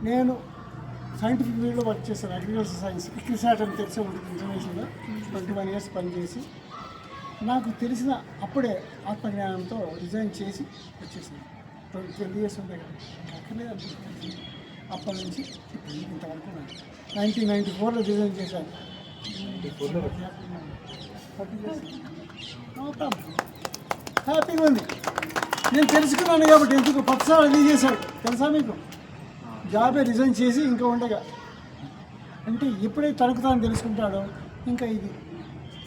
నేను సైంటిఫిక్ ఫీల్డ్లో వర్క్ చేశాను. అగ్రికల్చర్ సైన్స్ ఇక్రిసాట్ అని తెలిసే ఉంటుంది ఇంటర్నేషనల్గా 21 years పనిచేసి నాకు తెలిసిన అప్పుడే ఆత్మజ్ఞానంతో రిజైన్ చేసి వచ్చేసాను. 20 years ఉంటాయి కదా, అక్కర్లేదు అనిపిస్తుంది. అప్పటి నుంచి ఇప్పుడు ఇంతవరకు 1994లో రిజైన్ చేశాను. హ్యాపీగా ఉంది. నేను తెలుసుకున్నాను కాబట్టి ఎందుకు 10 సార్లు అది చేశాడు తెలుసా మీకు? జాబే రిజైన్ చేసి ఇంకా ఉండగా అంటే ఎప్పుడైతే తనకు తాను తెలుసుకుంటాడో, ఇంకా ఇది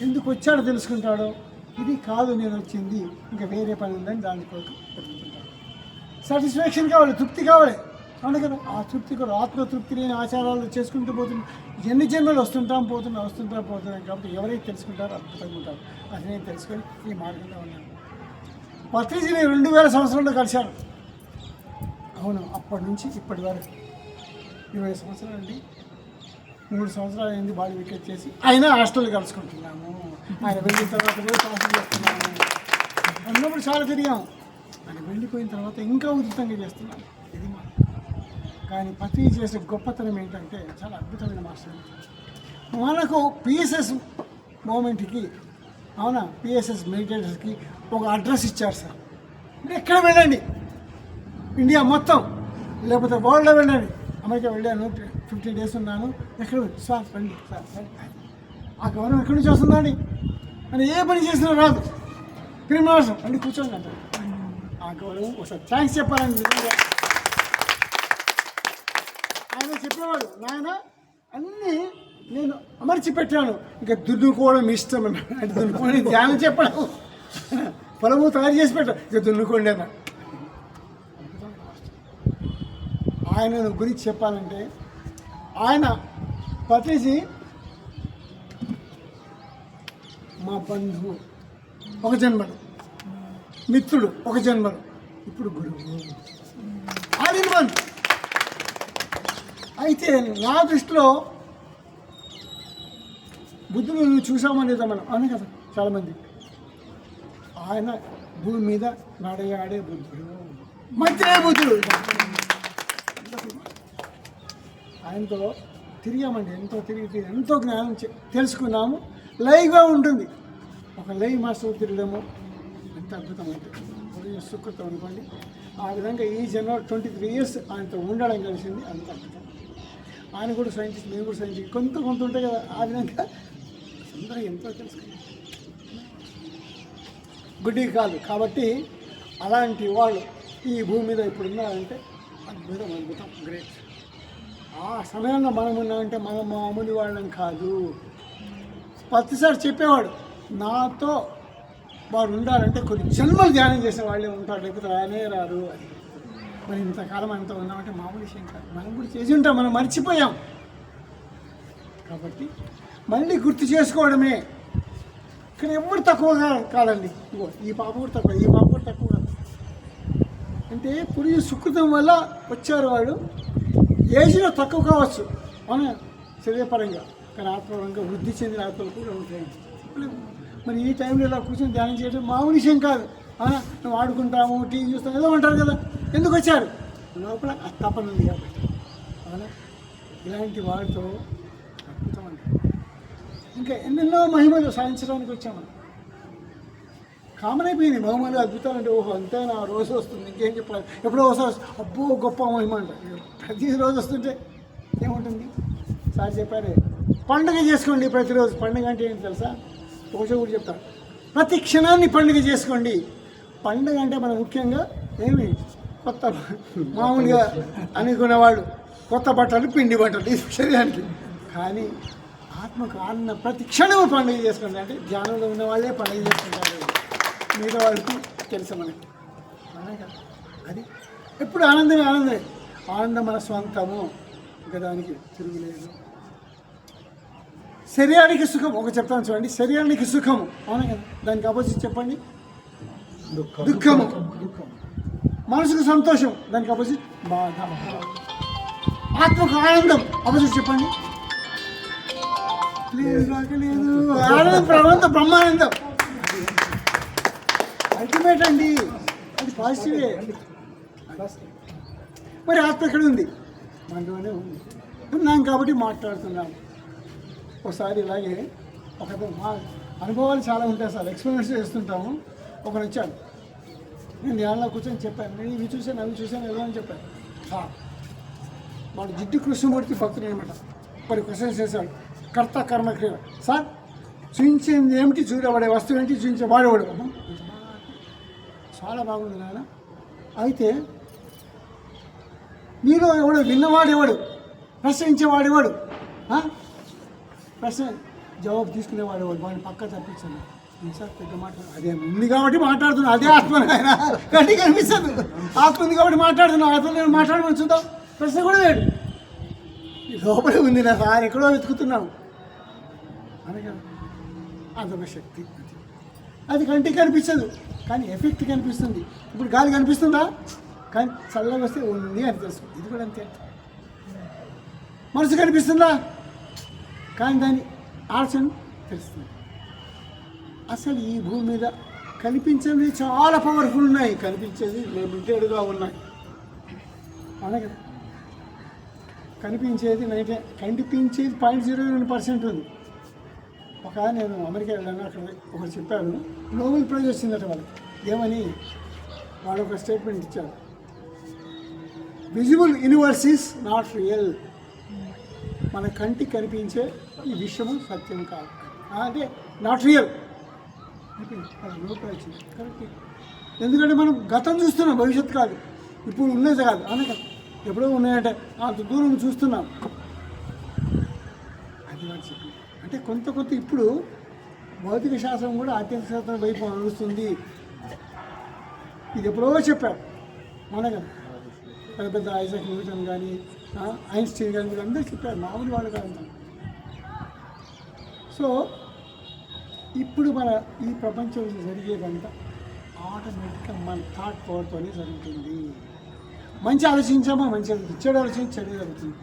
ఎందుకు వచ్చాడో తెలుసుకుంటాడో, ఇది కాదు నేను వచ్చింది ఇంకా వేరే పని ఉందని దాని కొరకు పెట్టుకుంటాడు. సాటిస్ఫాక్షన్ కావాలి, తృప్తి కావాలి, అవును కదా. ఆ తృప్తి కూడా ఆత్మతృప్తి లేని ఆచారాలు చేసుకుంటూ పోతున్నాం. ఎన్ని జన్మలు వస్తుంటాం పోతున్నాం కాబట్టి ఎవరైతే తెలుసుకుంటారో అద్భుతంగా ఉంటారు. అది నేను తెలుసుకొని ఈ మార్గంలో ఉన్నాను. పత్రిజీని 2000 సంవత్సరంలో కలిశాను. అవును, అప్పటి నుంచి ఇప్పటి వరకు 20 సంవత్సరాలు అండి. 3 సంవత్సరాలు అయింది బాడీ వికెట్ చేసి. అయినా హాస్టల్ కలుసుకుంటున్నాము. ఆయన వెళ్ళిన తర్వాత కూడా క్లాసులు చేస్తున్నాము. అన్నప్పుడు చాలా తిరిగాము. ఆయన వెళ్ళిపోయిన తర్వాత ఇంకా ఉచితంగా చేస్తున్నాను. ఇది మా కానీ పత్రిజీ చేసే గొప్పతనం ఏంటంటే చాలా అద్భుతమైన మాస్టర్. మనకు పిఎస్ఎస్ మూమెంట్కి, అవునా, పిఎస్ఎస్ మెడిటేటర్స్కి ఒక అడ్రస్ ఇచ్చారు సార్. మీరు ఎక్కడ వెళ్ళండి, ఇండియా మొత్తం లేకపోతే వరల్డ్లో వెళ్ళండి. అమెరికా వెళ్ళాను, 15 days ఉన్నాను. ఎక్కడ సార్ రండి సార్, ఆ గౌరవం ఎక్కడి నుంచి వస్తుందండి అని ఏ పని చేసినా రాదు. క్రిమినల్స్ అండి కూర్చోండి అంటారు. ఆ గౌరవం ఒకసారి థ్యాంక్స్ చెప్పాలండి. ఆయన చెప్పేవాడు, నాయన అన్నీ నేను అమర్చి పెట్టాను, ఇంకా దున్నుకోవడం ఇష్టం అన్నాడు. అంటే దున్నుకోండి ధ్యానం చెప్పడం, పొలము తయారు చేసి పెట్టాను, ఇక దున్నుకోండి అన్న. ఆయన గురించి చెప్పాలంటే, ఆయన పత్రిజీ మా బంధువు ఒక జన్మలో, మిత్రుడు ఒక జన్మలో, ఇప్పుడు గురువు. All in one. అయితే నా దృష్టిలో బుద్ధుడు చూసామని లేదా మనం, అవును కదా చాలామంది. ఆయన భూమి మీద నడయాడే బుద్ధుడు, మంచిదే బుద్ధుడు. ఆయనతో తిరిగామండి, ఎంతో తిరిగి ఎంతో జ్ఞానం తెలుసుకున్నాము. లైవ్గా ఉంటుంది. ఒక లైవ్ మాస్టర్ తిరగడము ఎంత అద్భుతం ఉంటుంది, సుకృతం అనుకోండి. ఆ విధంగా ఈ జన్మ 23 years ఆయనతో ఉండడం కలిసింది, అంత అద్భుతం. ఆయన కూడా సైంటిస్ట్, మేము కూడా సైంటిస్ట్, కొంత ఉంటాయి కదా. ఆ విధంగా అందరూ ఎంతో తెలుసుకున్నాం. గుడ్డి కాదు కాబట్టి అలాంటి వాళ్ళు ఈ భూమి మీద ఇప్పుడు ఉన్నారంటే అద్భుతం, గ్రేట్. ఆ సమయంలో మనం ఉన్నామంటే మనం మామూలు వాళ్ళం కాదు. ప్రతిసారి చెప్పేవాడు, నాతో వారు ఉండాలంటే కొన్ని జన్మలు ధ్యానం చేసే వాళ్ళే ఉంటారు, లేకపోతే రానే రారు అని. మరి ఇంతకాలం అంతా ఉన్నామంటే మామూలు విషయం కాదు. మనం కూడా చేసి ఉంటాం, మనం మర్చిపోయాం. కాబట్టి మళ్ళీ గుర్తు చేసుకోవడమే. ఇక్కడ ఎవరు తక్కువగా కాదండి. ఇగో ఈ పాప కూడా తక్కువ, ఈ పాప కూడా తక్కువ కాదు. అంటే పురుష సుకృతం వల్ల వచ్చారు వాళ్ళు. ఏజ్లో తక్కువ కావచ్చు అవునా, శరీరపరంగా, కానీ ఆత్మపరంగా వృద్ధి చెందిన ఆత్మలు కూడా ఉంటాయి. మరి ఈ టైంలో ఇలా కూర్చొని ధ్యానం చేయడం మామూలు విషయం కాదు. అవునా, నువ్వు ఆడుకుంటాము, టీవీ చూస్తాము, ఏదో అంటారు కదా. ఎందుకు వచ్చారు? లోపల ఆ తపన ఉంది కాబట్టి. అవునా, ఇలాంటి వాడితో అద్భుతం అంటే ఇంకా ఎన్నెన్నో మహిమలు సాధించడానికి వచ్చాము. కామన్ అయిపోయింది మహిమలు, అద్భుతాలు అంటే ఓహో అంతేనా, రోజు వస్తుంది, ఇంకేం చెప్పాలి. ఎప్పుడో ఒకసారి అబ్బో గొప్ప మహిమ అంట. ప్రతిరోజు వస్తుంటే ఏముంటుంది? సార్ చెప్పారే, పండుగ చేసుకోండి ప్రతిరోజు. పండుగ అంటే ఏంటి తెలుసా? ఒకసారి కూడా చెప్తాను, ప్రతి క్షణాన్ని పండుగ చేసుకోండి. పండుగ అంటే మనం ముఖ్యంగా ఏమి కొత్త, మామూలుగా అనుకునేవాళ్ళు కొత్త బట్టలు, పిండి బట్టలు ఈ శరీరానికి. కానీ ఆత్మకు ఆనందం ప్రతి క్షణము పండుగ చేసుకోండి. అంటే ధ్యానంలో ఉన్న వాళ్ళే పండుగ చేసుకుంటారు, మిగతా వాళ్ళకి తెలుసు మనకి. అది ఎప్పుడు ఆనందమే. ఆనందం మన స్వంతము, ఇంకా దానికి తిరుగులేదు. శరీరానికి సుఖం ఒక చెప్తాను చూడండి. శరీరానికి సుఖము, అవునా కదా. దానికి ఆపోజిట్ చెప్పండి, దుఃఖము. మనసుకు సంతోషం, దానికి ఆపోజిట్ బాధ. ఆత్మకు ఆనందం, ఆపోజిట్ చెప్పండి. లేదు ఆనందం, ప్రవంత బ్రహ్మానందం అల్టిమేట్ అండి, అది పాజిటివే. మరి ఆత్మ ఎక్కడ ఉంది? మనలోనే ఉంది. ఉన్నాం కాబట్టి మాట్లాడుతున్నాం. ఒకసారి ఇలాగే ఒక మా అనుభవాలు చాలా ఉంటాయి సార్, ఎక్స్పెరిమెంట్స్ చేస్తుంటాము. ఒకరు వచ్చాడు, నేను ధ్యానంలో కూర్చొని చెప్పాను, నేను ఇవి చూశాను అవి చూశాను ఏదో అని చెప్పాను. వాడు జిడ్డు కృష్ణమూర్తి భక్తుడు అనమాట. కొన్ని క్వశ్చన్స్ చేశాడు, కర్త కర్మ క్రియ. సార్ చూపించేది ఏమిటి, చూడబడే వస్తువు ఏంటి, చూపించే వాడేవాడు. చాలా బాగుంది నాయన. అయితే మీలో ఎవడు విన్నవాడేవాడు, ప్రశ్నించేవాడేవాడు, ప్రశ్న జవాబు తీసుకునేవాడేవాడు, వాడిని పక్క తప్పించాను. సార్ పెద్ద మాట, అదే ఉంది కాబట్టి మాట్లాడుతున్నా, అదే ఆత్మ ఆయన గట్టి కనిపిస్తుంది. ఆత్మ ఉంది కాబట్టి మాట్లాడుతున్నా, ఆత్మ నేను మాట్లాడమని చూద్దాం. ప్రశ్న కూడా లేడు, లోపలే ఉంది నా సార్, ఎక్కడో వెతుకుతున్నాను అనగా అదొక శక్తి. అది కంటికి కనిపించదు కానీ ఎఫెక్ట్ కనిపిస్తుంది. ఇప్పుడు గాలి కనిపిస్తుందా, కానీ చల్లగా వస్తే ఉంది అని తెలుసు. ఇది కూడా అంతే. మనసు కనిపిస్తుందా, కానీ దాని ఆలోచన తెలుస్తుంది. అసలు ఈ భూమి మీద కనిపించేవి చాలా పవర్ఫుల్ ఉన్నాయి, కనిపించేది లిమిటెడ్గా ఉన్నాయి. అవునా కదా, కనిపించేది 0.01% ఉంది. నేను అమెరికా వెళ్ళాను, అక్కడ ఒకరు చెప్పారు, నోబెల్ ప్రైజ్ వచ్చిందట వాళ్ళకి. ఏమని వాళ్ళు ఒక స్టేట్మెంట్ ఇచ్చారు, visible universe is not real. మన కంటికి కనిపించే ఈ విషయము సత్యం కాదు, అంటే నాట్ రియల్. నోబెల్ ప్రైజ్ వచ్చింది కరెక్ట్. ఎందుకంటే మనం గతం చూస్తున్నాం, భవిష్యత్తు కాదు, ఇప్పుడు ఉన్నది కాదు. అవునా కదా, ఎప్పుడో ఉన్నాయంటే అంత దూరం చూస్తున్నాం. అది వాడు చెప్పి అంటే కొంత ఇప్పుడు భౌతిక శాస్త్రం కూడా ఆధ్యాత్మిక శాస్త్రం వైపు నడుస్తుంది. ఇది ఎప్పుడో చెప్పారు. అవునా కదా, పెద్ద పెద్ద ఐజాక్ న్యూటన్ కానీ ఐన్స్టీన్ కానీ వీళ్ళందరూ చెప్పారు, మామూలు వాళ్ళు కాదు. సో ఇప్పుడు మన ఈ ప్రపంచం జరిగేదంతా ఆటోమేటిక్గా మన థాట్ పవర్తోనే జరుగుతుంది. మంచి ఆలోచించామా మంచి జరుగుతుంది, చెడు ఆలోచించి చెడు జరుగుతుంది.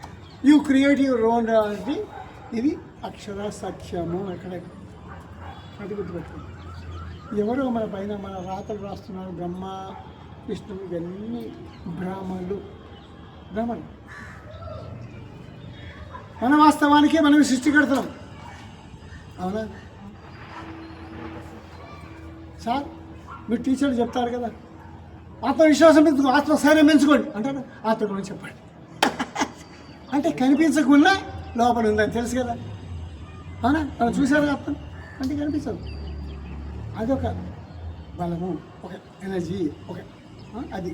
You create your own reality. ఇది అక్షర సత్యము. ఎక్కడ అది గుర్తుపెట్టుకోండి. ఎవరో మన పైన మన రాతలు రాస్తున్నారు, బ్రహ్మ విష్ణువు ఇవన్నీ భ్రమలు. మన వాస్తవానికే మనం సృష్టికర్తలం. అవునా సార్, మీరు టీచర్లు చెప్తారు కదా, ఆత్మవిశ్వాసం ఎందుకు, ఆత్మస్థైర్యం పెంచుకోండి అంటారు. ఆత్మ గురించి చెప్పండి అంటే కనిపించకుండా లోపల ఉందని తెలుసు కదా. అవునా, మనం చూసారు ఆత్మ అంటే కనిపించదు. అదొక బలము, ఒక ఎనర్జీ, ఒక అది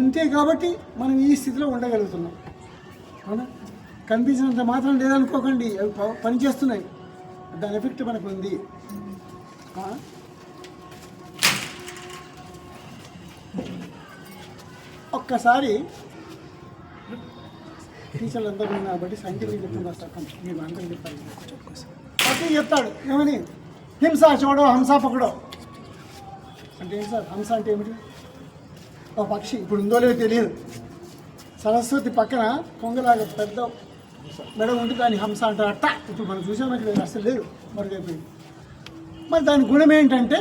ఉంటే కాబట్టి మనం ఈ స్థితిలో ఉండగలుగుతున్నాం. అవునా, కనిపించినంత మాత్రం లేదనుకోకండి, అవి పనిచేస్తున్నాయి, దాని ఎఫెక్ట్ మనకు ఉంది. ఒక్కసారి టీచర్లు అందరూ కాబట్టి సైంటిఫిక్ చెప్తున్నారు సార్, మీరు అందరూ చెప్పాలి. అతను చెప్తాడు ఏమని, హింస చూడో హంస పకడో అంటే ఏంటి సార్? హంస అంటే ఏమిటి? ఒక పక్షి, ఇప్పుడు ఉందో లేదో తెలియదు. సరస్వతి పక్కన కొంగలాగా పెద్ద మెడ ఉంటే దాన్ని హంస అంటారు. అట్ట ఇప్పుడు మనం చూసాము, ఇక్కడ అసలు లేదు, మరుగైపోయింది. మరి దాని గుణం ఏంటంటే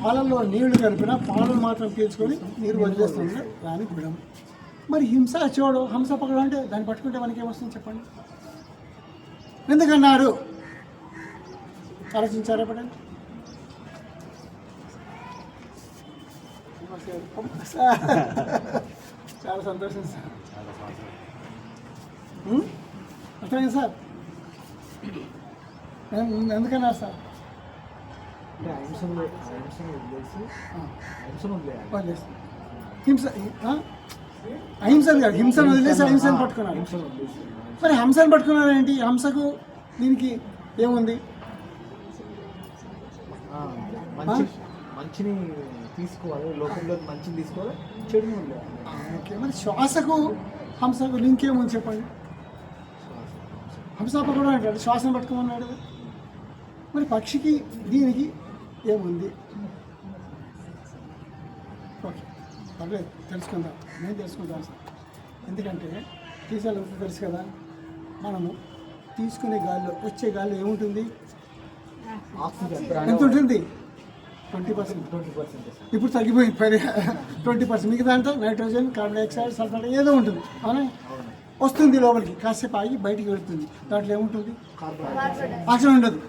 పాలల్లో నీళ్లు కలిపిన పాలను మాత్రం పీల్చుకొని నీరు వదిలేస్తుంది దాని గుణం. మరి హింస చూడు హంస పక్కన అంటే దాన్ని పట్టుకుంటే మనకి ఏమొస్తుంది చెప్పండి? ఎందుకన్నారు ఆలోచించారా? పడండి. చాలా సంతోషం సార్, అర్థమైంది సార్. ఎందుకన్నారు సార్? హింస అహింసను కాదు, హింసను వదిలేసి అహింసను పట్టుకున్నారు. మరి హంసను పట్టుకున్నారు ఏంటి? హంసకు దీనికి ఏముంది? మంచిని తీసుకోవాలి, లోకంలో మంచిని తీసుకోవాలి, చెడు ఉండదు. ఓకే, మరి శ్వాసకు హంసకు లింక్ ఏముంది చెప్పండి? హంస పట్టుకోవడం అంటాడు, శ్వాసను పట్టుకోమన్నాడు. మరి పక్షికి దీనికి ఏముంది? ఓకే, పర్లేదు, తెలుసుకుందాం. నేను తెలుసుకుంటాను సార్. ఎందుకంటే టీచర్లు తెలుసు కదా, మనము తీసుకునే గాలిలో వచ్చే గాలిలో ఏముంటుంది? ఎంత ఉంటుంది? 20%. ఇప్పుడు తగ్గిపోయింది 20%. మిగతా అంతా నైట్రోజన్, కార్బన్ డైఆక్సైడ్, సల్ఫర్ ఏదో ఉంటుంది. అవునా? వస్తుంది లోపలికి, కాసేపు ఆగి బయటికి వెళ్తుంది. దాంట్లో ఏముంటుంది? ఆక్సిజన్ ఉండదు.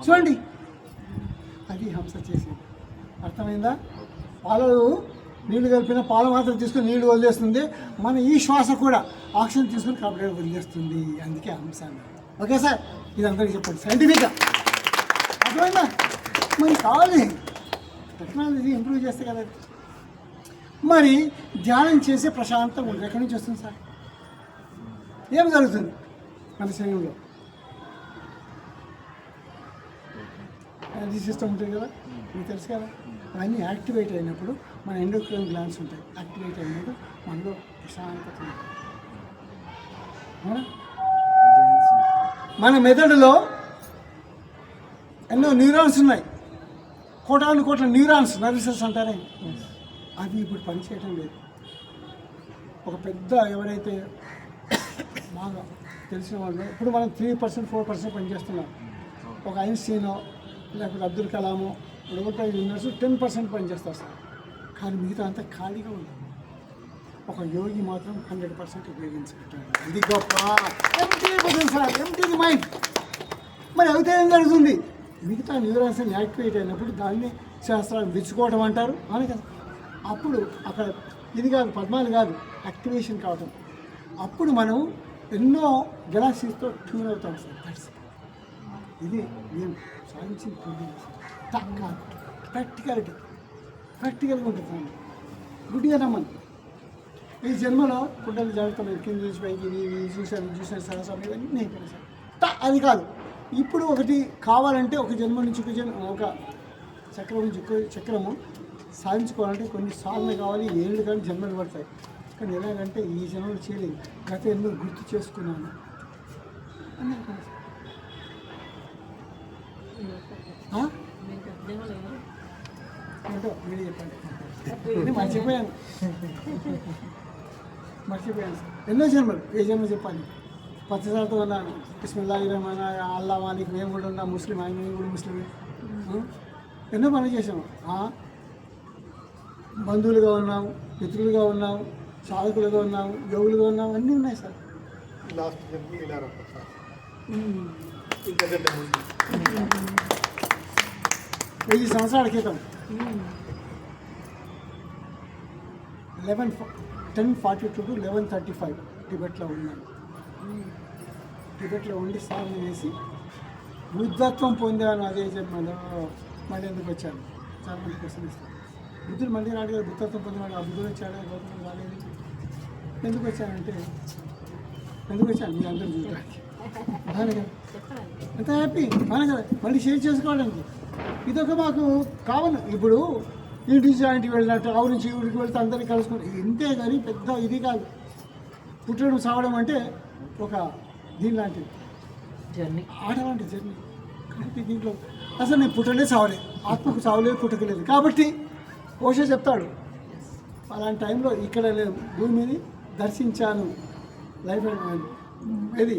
చూడండి, అది హంస చేసేది. అర్థమైందా? పాలు నీళ్లు కలిపిన పాలు మాత్రం తీసుకుని నీళ్లు వదిలేస్తుంది. మన ఈ శ్వాస కూడా ఆక్సిజన్ తీసుకుని కార్బన్ డైఆక్సైడ్ వదిలేస్తుంది. అందుకే హంస అన్నారు. ఓకే సార్, ఇది అందరికీ చెప్పండి సైంటిఫిక్గా. అర్థమైందా? మరి కావాలి, టెక్నాలజీ ఇంప్రూవ్ చేస్తే కదా. మరి ధ్యానం చేసే ప్రశాంతంగా ఉంటుంది. ఎక్కడి నుంచి వస్తుంది సార్? ఏం జరుగుతుంది మన శరీరంలో? ఎనర్జీ సిస్టమ్ ఉంటుంది కదా, మీకు తెలుసు కదా. అవన్నీ యాక్టివేట్ అయినప్పుడు మన ఎండోక్రైన్ గ్లాండ్స్ ఉంటాయి. యాక్టివేట్ అయినప్పుడు మనలో ప్రశాంతత ఉంటుంది. అవునా? మన మెదడులో ఎన్నో న్యూరాన్స్ ఉన్నాయి. కోట్ల న్యూరాన్స్, నర్వస్ అంటారే, అవి ఇప్పుడు పనిచేయటం లేదు. ఒక పెద్ద ఎవరైతే బాగా తెలిసిన వాళ్ళు, ఇప్పుడు మనం 3%, 4% పనిచేస్తున్నాం. ఒక ఐన్స్టీనో లేకపోతే అబ్దుల్ కలామో, లేకపోతే యూనివర్స్ 10% పనిచేస్తారు సార్. కానీ మిగతా అంతా ఖాళీగా ఉంది. ఒక యోగి మాత్రం 100% ఉపయోగించుకుంటాడు. ఇది గొప్ప. ఎంటీ బదులు సార్, ఎంటీ మైండ్. మరి అయితే ఏం జరుగుతుంది? మిగతా న్యూరాన్స్ యాక్టివేట్ అయినప్పుడు దాన్ని శాస్త్రాలు విచ్చుకోవడం అంటారు. అవును కదా. అప్పుడు అక్కడ ఇది కాదు, పద్మాలు కాదు, యాక్టివేషన్ కావటం. అప్పుడు మనం ఎన్నో గెలాక్సీస్తో ట్యూన్ అవుతాం సార్. దట్స్ ఇది నేను సాధించిన ప్రాక్టికల్గా ఉంటుంది. గుడ్డిగా నమ్మను. ఈ జన్మలో కుండలు జాగ్రత్తలు కింద చూసి పైకి చూసాను సరసం ఇవన్నీ అయిపోయినాయి సార్. అది కాదు. ఇప్పుడు ఒకటి కావాలంటే ఒక జన్మ నుంచి ఒక చక్రం నుంచి చక్రము సాధించుకోవాలంటే కొన్ని సాధన కావాలి, ఏళ్ళు కానీ జన్మలు పడతాయి. కానీ ఎలాగంటే ఈ జన్మలు చేయలేదు, గత ఎన్నో గుర్తు చేసుకున్నాను అన్నారు కదా సార్. ఏంటో మీరే చెప్పండి. మర్చిపోయాను సార్. ఎన్నో జన్మలు, ఏ జన్మ చెప్పాలి? 10 సార్లు ఉన్నాను. బిస్మిల్లాహిర్ రహమాన్ అల్లా మాలిక్, మేము కూడా ఉన్నాం ముస్లిం, ఆయన కూడా ముస్లిమే. ఎన్నో పనులు చేసాము. బంధువులుగా ఉన్నాము, మిత్రులుగా ఉన్నాము, సాధకులుగా ఉన్నాము, యోగులుగా ఉన్నాము, అన్నీ ఉన్నాయి సార్. లాస్ట్ 1000 సంవత్సరాల క్రితం 1042 to 1135 టిబెట్లో ఉన్నాను. టిబెట్లో ఉండి సాధన చేసి బుద్ధత్వం పొందాను. అదే జన్మలో మళ్ళీ ఎందుకు వచ్చాను? చాలా మంది క్వశ్చన్ ఇస్తాను. బుద్ధుడు మళ్ళీ రాడు కదా, బుద్ధత్వం పొందినాడు. ఆ బుద్ధుడు వచ్చాడు, గౌతముడు రాలేదు. ఎందుకు వచ్చానంటే మీ అందరూ చూడడానికి. అవును కదా, ఎంత హ్యాపీ. అవును కదా, మళ్ళీ షేర్ చేసుకోవడానికి. ఇదొక మాకు కావాలి. ఇప్పుడు ఇంటి జాయింట్కి వెళ్ళినట్టు ఆ నుంచి ఊరికి వెళ్తే అందరినీ కలుసుకుంటాం. ఇంతే కానీ పెద్ద ఇది కాదు. పుట్టడం సావడం అంటే ఒక దీని లాంటిది, జర్నీ, ఆట లాంటి జర్నీ. కాబట్టి దీంట్లో అసలు నేను పుట్టలే సావలేదు, ఆత్మకు సావలేదు, పుట్టకలేదు. కాబట్టి ఓషో చెప్తాడు, అలాంటి టైంలో ఇక్కడ నేను భూమిని దర్శించాను. లైఫ్ ఇది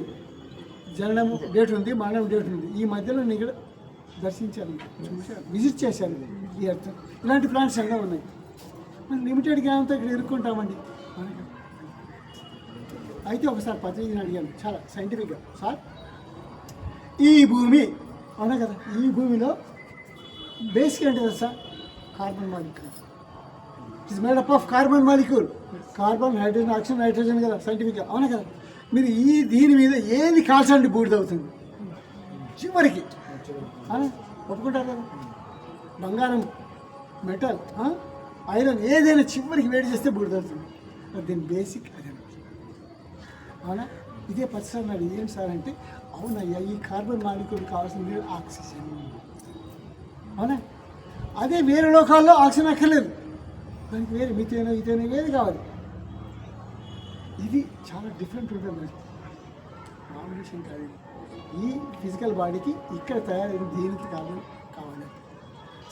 జననం డేట్ ఉంది, మరణం డేట్ ఉంది. ఈ మధ్యలో నేను ఇక్కడ దర్శించాను, చూశాను, విజిట్ చేశాను ఈ అర్థం. ఇలాంటి ప్లాన్స్ ఎన్నో ఉన్నాయి. మనం లిమిటెడ్ జ్ఞానంతో ఇక్కడ ఎదుర్కొంటామండి. అయితే ఒకసారి పత్రికని అడిగాను చాలా సైంటిఫిక్గా, సార్ ఈ భూమి అవునా కదా, ఈ భూమిలో బేసిక్ ఏంటి కదా sir? Carbon molecule. It is made up of carbon molecule. Carbon, hydrogen, oxygen, nitrogen కదా సైంటిఫిక్గా. అవునా కదా. మీరు దీని మీద ఏది కాల్చండి బూడిదవుతుంది చివరికి. ఒప్పుకుంటారు కదా. బంగారం, మెటల్, ఐరన్ ఏదైనా చివరికి వేడి చేస్తే బూడిదవుతుంది. దీని బేసిక్ అదే. అవునా. ఇదే పరిశ్రమ ఏం సార్ అంటే, అవునయ్యా ఈ కార్బన్ మాలిక్యూల్ కావాల్సింది ఆక్సిజన్. అవునా. అదే వేరే లోకాల్లో ఆక్సిజన్ అక్కర్లేదు, దానికి వేరే మిథేనో ఇథేనో వేరే కావాలి. ఇది చాలా డిఫరెంట్ ఉంటుంది. కాంబినేషన్ కాదు. ఈ ఫిజికల్ బాడీకి ఇక్కడ తయారైన దీనికి కార్బన్ కావాలి.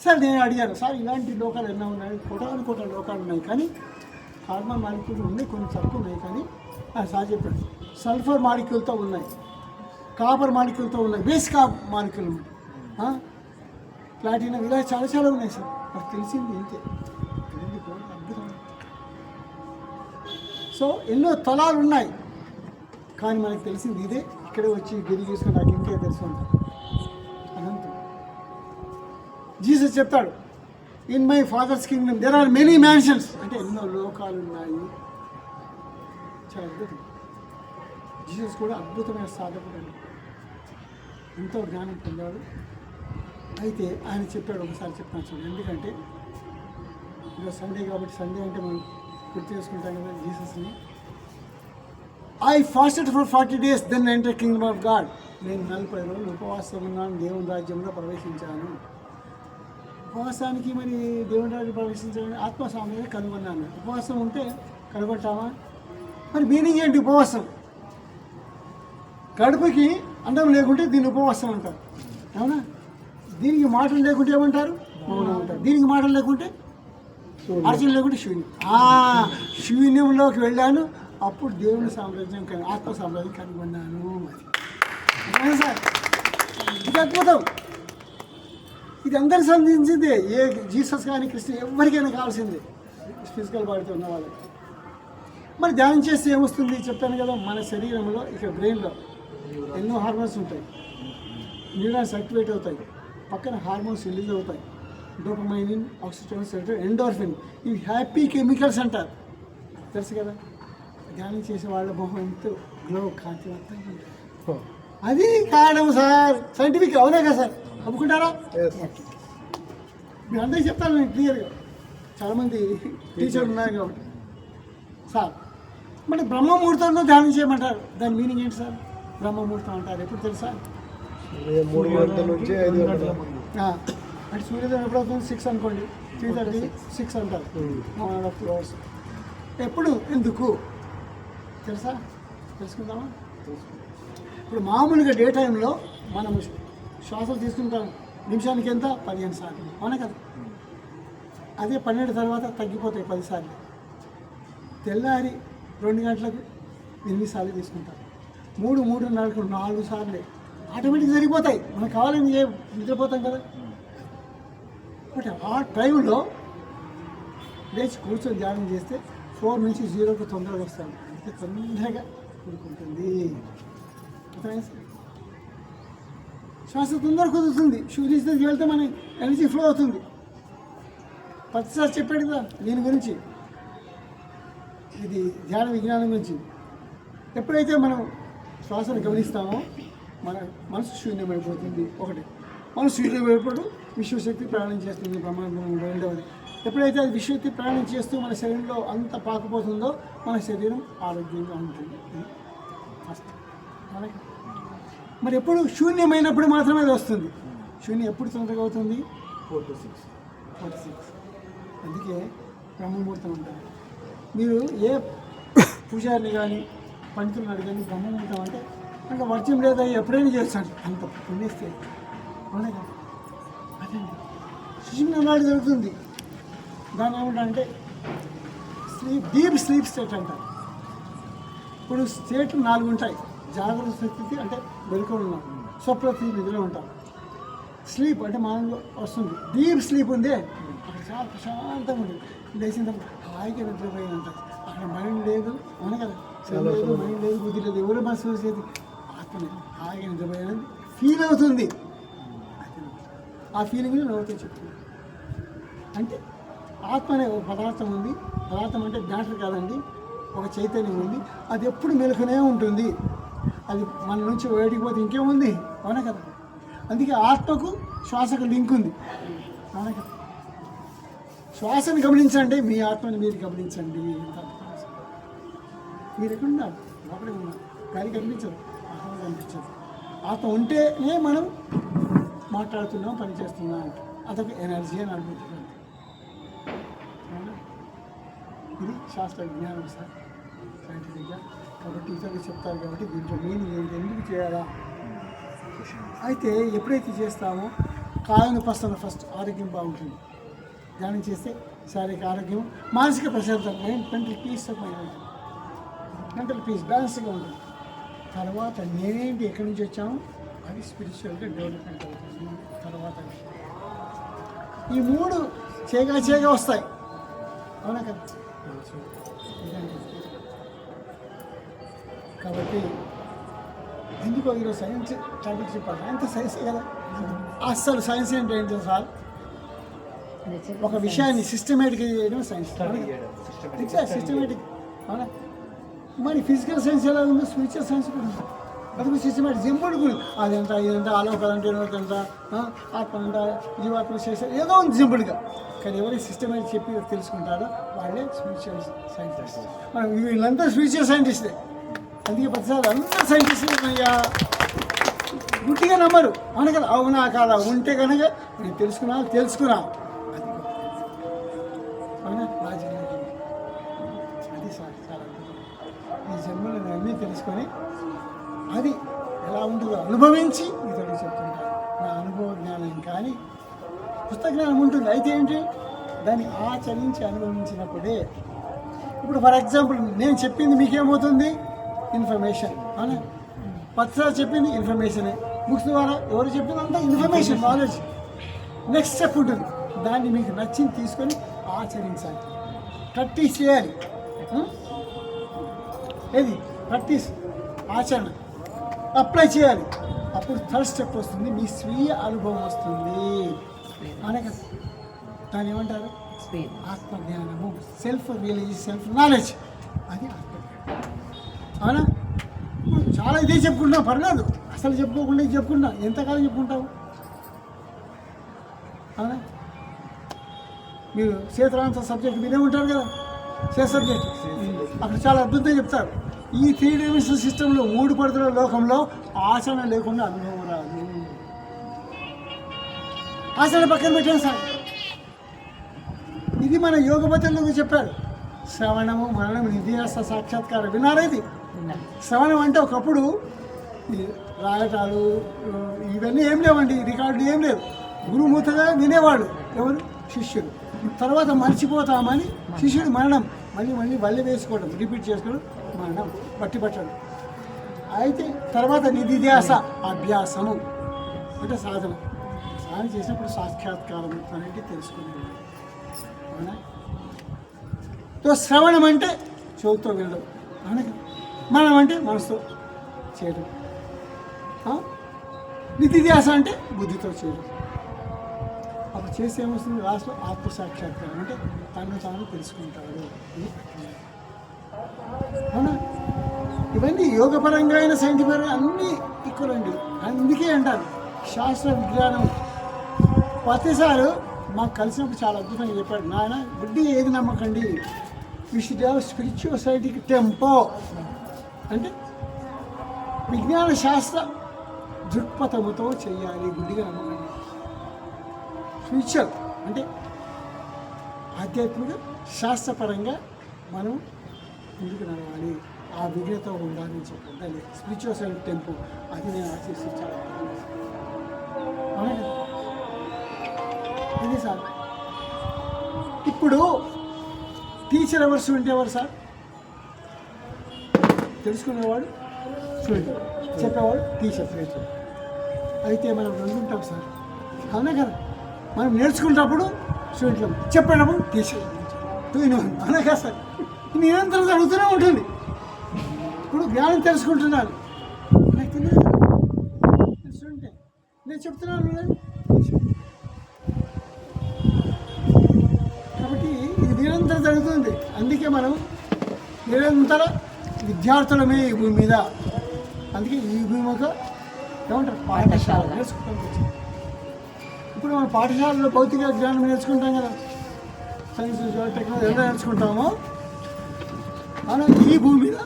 సార్ నేను అడిగాను, సార్ ఇలాంటి లోకాలు ఎన్నో ఉన్నాయి, కోటాను లోకాలు ఉన్నాయి, కానీ కార్బన్ మాలిక్యూల్ ఉన్నాయి, కొన్ని తక్కువ ఉన్నాయి. కానీ సార్ చెప్పాడు సల్ఫర్ మాలిక్యూల్తో ఉన్నాయి, కాపర్ మాలిక్యూల్తో ఉన్నాయి, బేస్ మాలిక్యూల్ ఉన్నాయి. ప్లాటినం ఇలా చాలా చాలా ఉన్నాయి సార్. నాకు తెలిసింది ఇంతే. తెలియదు కూడా అద్భుతం. సో ఎన్నో తలాలు ఉన్నాయి, కానీ మనకు తెలిసింది ఇదే. ఇక్కడే వచ్చి గిరి చూసుకొని నాకు ఇంకే తెలుసు అంటారు. అనంతం జీసస్ చెప్తాడు, in my father's kingdom there are many mansions, అంటే ఎన్నో లోకాలు ఉన్నాయి. చాలా అద్భుతం. జీసస్ కూడా అద్భుతమైన సాధకుడు అండి, ఎంతో జ్ఞానం పొందాడు. అయితే ఆయన చెప్పాడు, ఒకసారి చెప్తాను చూడండి. ఎందుకంటే ఈరోజు సండే కాబట్టి, సండే అంటే మనం గుర్తు చేసుకుంటాం కదా జీసస్ని. I fasted for 40 days then enter kingdom of god. నేను 40 రోజులు ఉపవాసం ఉన్నాను, దేవుని రాజ్యంలో ప్రవేశించాను. ఉపవాసానికి మరి దేవుని రాజ్యం ప్రవేశించాలని ఆత్మసామ్యాన్ని కనుగొన్నాను. ఉపవాసం ఉంటే కనుగొంటామా? మరి మీనింగ్ ఏంటి ఉపవాసం? కడుపుకి అన్నం లేకుంటే దీన్ని ఉపవాసం అంటారు, అవునా? దీనికి మాటలు లేకుంటే ఏమంటారు? మౌనం అంటారు. దీనికి మాటలు లేకుంటే అర్చన లేకుంటే శూన్యం. శూన్యంలోకి వెళ్ళాను, అప్పుడు దేవుని సామ్రాజ్యం ఆత్మ సామ్రాజ్యం కనుగొన్నాను. మరి సార్ ఇది అద్భుతం. ఇది అందరికి సంబంధించిందే. ఏ జీసస్ కానీ కృష్ణ ఎవరికైనా కావాల్సిందే, ఫిజికల్ బాడీతో ఉన్న వాళ్ళకి. మరి ధ్యానం చేస్తే ఏమొస్తుంది చెప్పాను కదా. మన శరీరంలో ఇక్కడ బ్రెయిన్లో ఎన్నో హార్మోన్స్ ఉంటాయి, న్యూరాన్స్ యాక్టివేట్ అవుతాయి, పక్కన హార్మోన్స్ రిలీజ్ అవుతాయి, డోపమైనిన్, ఆక్సిటోసిన్, సెరోటోనిన్, ఎండోర్ఫిన్. ఇవి హ్యాపీ కెమికల్స్ అంటారు, తెలుసు కదా. ధ్యానం చేసే వాళ్ళ మొహం ఎంతో గ్లో, కాంతివంతంగా ఉంటుంది. అది కారణం సార్, సైంటిఫిక్. అవునా కదా సార్, ఒప్పుకుంటారా? మీరు అందరికీ చెప్తాను నేను క్లియర్గా, చాలామంది టీచర్లు ఉన్నారు కాబట్టి. సార్ మరి బ్రహ్మముహూర్తంలో ధ్యానం చేయమంటారు, దాని మీనింగ్ ఏంటి సార్? బ్రహ్మముహూర్తం అంటారు ఎప్పుడు తెలుసా? 3 గంటల నుంచి 5 గంటల ముందు. అంటే సూర్యోదయం ఎప్పుడు అవుతుంది? 6 అనుకోండి, 3:30, 6 అంటారు, 1.5 hours. ఎప్పుడు, ఎందుకు తెలుసా? తెలుసుకుందామా? ఇప్పుడు మామూలుగా డే టైంలో మనం శ్వాసలు తీసుకుంటాం, నిమిషానికి ఎంత? 15 సార్లు, అవునా కదా? అదే 12 తర్వాత తగ్గిపోతాయి 10 సార్లు. తెల్లారి 2 గంటలకు 8 సార్లు తీసుకుంటాం, 3:30కు 4 సార్లే ఆటోమేటిక్ జరిగిపోతాయి. మనకు కావాలని నిద్రపోతాం కదా. బట్ ఆ టైంలో లేచి కూర్చొని ధ్యానం చేస్తే 4 నుంచి 0కు తొందరగా వస్తాం, అంటే తొందరగా కూడుకుంటుంది. శ్వాస తొందరగా కుదురుతుంది, సూర్యుడికి వెళ్తే మన ఎనర్జీ ఫ్లో అవుతుంది. ప్రతిసారి చెప్పాడు కదా దీని గురించి, ఇది ధ్యాన విజ్ఞానం గురించి. ఎప్పుడైతే మనం శ్వాసను గమనిస్తామో మన మనసు శూన్యమైపోతుంది. ఒకటి, మనసు శూన్యమైపోవడం, విశ్వశక్తి ప్రయాణం చేస్తుంది బ్రహ్మాండం. రెండవది, ఎప్పుడైతే అది విశ్వశక్తి ప్రయాణం చేస్తూ మన శరీరంలో అంత పాకపోతుందో మన శరీరం ఆరోగ్యంగా ఉంటుంది. మరి ఎప్పుడు శూన్యమైనప్పుడు మాత్రమే అది వస్తుంది. శూన్యం ఎప్పుడు తొందరగా అవుతుంది? 4 to 6. అందుకే బ్రహ్మముహూర్తం ఉంటారు. మీరు ఏ పూజారిని కానీ పండితులను అడిగాని బ్రహ్మముహూర్తం అంటే ఇంకా వర్జం లేదా ఎప్పుడైనా చేస్తాడు, అంత పుణ్యస్తే. అవునా కదా? అదండి శిశువుని నాడు జరుగుతుంది. దాని ఏమంటే డీప్ స్లీప్ స్టేట్ అంటారు. ఇప్పుడు స్టేట్లు 4 ఉంటాయి. జాగ్రత్త స్థితి అంటే వెలుకలు ఉన్నాం, స్వప్న నిద్రలో ఉంటాం. స్లీప్ అంటే మామూలుగా వస్తుంది. డీప్ స్లీప్ ఉంది, అక్కడ చాలా ప్రశాంతంగా ఉంటుంది. లేచిన తర్వాత హాయిగా నిద్రపోయి అంటారు. అక్కడ మైండ్ లేదు, అవును కదా? లేదు, మైండ్ లేదు, బుద్ధి లేదు, ఎవరు మనసు లేదు, ఆత్మ హాయిగా నిద్రపోయాలని ఫీల్ అవుతుంది. ఆ ఫీలింగ్ని నవ్వుతూ చెప్తుంది. అంటే ఆత్మ అనే ఒక పదార్థం ఉంది. పదార్థం అంటే మ్యాటర్ కాదండి, ఒక చైతన్యం ఉంది. అది ఎప్పుడు మెలుకునే ఉంటుంది. అది మన నుంచి బయటికి పోతే ఇంకేముంది, అవునా కదా? అందుకే ఆత్మకు శ్వాసకు లింక్ ఉంది, అవునా కదా? శ్వాసను గమనించండి, మీ ఆత్మని మీరు గమనించండి. మీరు ఎక్కడున్నారు? లోపలే ఉన్నారు. గాలి కనిపించదు, ఆత్మ కనిపించదు. ఆత్మ ఉంటేనే మనం మాట్లాడుతున్నాం, పని చేస్తున్నాం అంటే అదొక ఎనర్జీ అని అనుకుంటున్నాం. ఇది శాస్త్ర విజ్ఞానం సార్, సైంటిఫిక్గా. కాబట్టి ఇతరులు చెప్తారు కాబట్టి దీంట్లో మీనింగ్ ఏంటి, ఎందుకు చేయాలా? అయితే ఎప్పుడైతే చేస్తామో కాయను పస్తాను ఫస్ట్ ఆరోగ్యం బాగుంటుంది. ధ్యానం చేస్తే శారీరక ఆరోగ్యం, మానసిక ప్రశాంతత, మెంటల్ పీస్ ఆఫ్ మైండ్ ఉంటుంది. మెంటల్ పీస్ బ్యాలెన్స్గా ఉంటుంది. తర్వాత నేనేంటి, ఎక్కడి నుంచి వచ్చాము, అది స్పిరిచువల్గా డెవలప్మెంట్ అవుతుంది. తర్వాత ఈ మూడు చేగా వస్తాయి. అవునా కదా? ఇదండి. కాబట్టి ఎందుకో ఈరోజు సైన్స్ టాపిక్ చెప్పాలి. అంత సైన్స్ కదా. అస్సలు సైన్స్ ఏంటంటే సార్ ఒక విషయాన్ని సిస్టమేటిక్గా చేయడం సైన్స్. సిస్టమేటిక్. అవునా? మరి ఫిజికల్ సైన్స్ ఎలా ఉందో స్పిరిచువల్ సైన్స్ కూడా ఉంది. అది సిస్టమేటిక్ సింపుల్ గురి అదెంత ఇదంతా ఆలోకాలంటే ఎంత ఆత్మ అంట జీవాత్మ చేసే ఏదో ఉంది సింపుల్గా. కానీ ఎవరైతే సిస్టమేటిక్ చెప్పి తెలుసుకుంటారో వాళ్ళే స్పిరిచువల్ సైంటిస్ట్. మనం వీళ్ళంతా స్పిరిచువల్ సైంటిస్టే. అందుకే ప్రతిసారి అందరూ సైంటిస్టులు గుట్టిగా నమ్మరు. అవును కదా? అవునా కాదా ఉంటే కనుక నేను తెలుసుకున్నా అది అవునా లాజిక్. అది సార్ చాలా ఈ జన్మలో నేను అన్నీ తెలుసుకొని అది ఎలా ఉంటుందో అనుభవించి ఇతరులకు చెప్తుంటాను. నా అనుభవ జ్ఞానం కానీ పుస్తక జ్ఞానం ఉంటుంది. అయితే ఏంటి దాన్ని ఆచరించి అనుభవించినప్పుడే. ఇప్పుడు ఫర్ ఎగ్జాంపుల్ నేను చెప్పింది మీకేమవుతుంది? ఇన్ఫర్మేషన్. అవునా? పత్రాలు చెప్పింది ఇన్ఫర్మేషనే. బుక్స్ ద్వారా ఎవరు చెప్పింది అంతా ఇన్ఫర్మేషన్, నాలెడ్జ్. నెక్స్ట్ స్టెప్ ఉంటుంది. దాన్ని మీకు నచ్చింది తీసుకొని ఆచరించాలి, ప్రాక్టీస్ చేయాలి. ఏది ప్రాక్టీస్, ఆచరణ, అప్లై చేయాలి. అప్పుడు థర్డ్ స్టెప్ వస్తుంది, మీ స్వీయ అనుభవం వస్తుంది. అనే కదా దాన్ని ఏమంటారు? ఆత్మజ్ఞానము, సెల్ఫ్ రియలైజ్, సెల్ఫ్ నాలెడ్జ్. అది ఆత్మజ్ఞానం. అవునా? చాలా ఇదే చెప్పుకుంటున్నాం, పర్లేదు. అసలు చెప్పుకోకుండా ఇది చెప్పుకుంటా ఎంతకాలం చెప్పుకుంటావు? అవునా? మీరు క్షేత్రాంత సబ్జెక్ట్ మీరే ఉంటారు కదా, క్షేత్ర సబ్జెక్ట్. అక్కడ చాలా అద్భుతంగా చెప్తారు. ఈ 3 డైమెన్షనల్ సిస్టంలో 3 పడతల లోకంలో ఆచరణ లేకుండా అనుభవం రాదు. ఆచరణ పక్కన పెట్టాను సార్. ఇది మన యోగ పద్ధతులకు చెప్పారు. శ్రవణము, మరణం, నిధియాస, సాక్షాత్కారం. విన్నారా? ఇది శ్రవణం అంటే ఒకప్పుడు రాయటాలు ఇవన్నీ ఏం లేవండి, రికార్డులు ఏం లేవు. గురుమూతగా వినేవాడు ఎవరు? శిష్యుడు. తర్వాత మర్చిపోతామని శిష్యుడు మరణం, మళ్ళీ వల్లి వేసుకోవడం, రిపీట్ చేసుకోవడం, మరణం, బట్టి పట్టడం. అయితే తర్వాత నిధిధ్యాస, అభ్యాసము అంటే సాధన. సాధన చేసినప్పుడు సాక్షాత్కారం అనేది తెలుసుకునేవాడు. అవునా? శ్రవణం అంటే చెవుతో వినడం. అవునా? మరణం అంటే మనసుతో చేయడం. నిధిధ్యాస అంటే బుద్ధితో చేయడం. అప్పుడు చేస్తే ఏమొస్తుంది? లాస్ట్లో ఆత్మసాక్షాత్కారం అంటే తను తాను తెలుసుకుంటాడు. అవునా? ఇవన్నీ యోగపరంగా అయినా సైంటిఫిక్ అన్నీ ఈక్వల్ అండి. అందుకే అంటారు శాస్త్ర విజ్ఞానం. ప్రతిసారి మాకు కలిసినప్పుడు చాలా అద్భుతంగా చెప్పాడు. నాయన గుడ్డి ఏది నమ్మకండి, we should have spiritual scientific tempo. అంటే విజ్ఞాన శాస్త్ర దృక్పథముతో చేయాలి, గుడ్డిగా నమ్మకండి. స్పిరిచువల్ అంటే ఆధ్యాత్మిక శాస్త్రపరంగా మనం ముందుకు నడవాలి, ఆ విఘ్నత ఉండాలని చెప్పండి. దాన్ని స్పిరిచువల్ సైడ్ టెంపో అది నేను ఆశిస్తాను. ఇది సార్. ఇప్పుడు టీచర్ ఎవరు, స్టూడెంట్ ఎవరు సార్? తెలుసుకునేవాడు స్టూడెంట్, చెప్పేవాడు టీచర్. అయితే మనం రెండు ఉంటాం సార్. అవునా కదా? మనం నేర్చుకునేటప్పుడు స్టూడెంట్లు, చెప్పేటప్పుడు టీచర్. అవునా కదా సార్? నిరంతరం జరుగుతూనే ఉంటుంది. ఇప్పుడు జ్ఞానం తెలుసుకుంటున్నాను, నాకు తెలియదు స్టూడెంటే, నేను చెప్తున్నాను. కాబట్టి ఇది నిరంతరం జరుగుతుంది. అందుకే మనం నిరంతర విద్యార్థులమే ఈ భూమి మీద. అందుకే ఈ భూమి ఒక ఏమంటారు పాఠశాల నేర్చుకుంటాం. ఇప్పుడు మనం పాఠశాలలో భౌతిక జ్ఞానం నేర్చుకుంటాం కదా, సైన్స్, టెక్నాలజీ ఎలా నేర్చుకుంటామో మనం ఈ భూమి మీద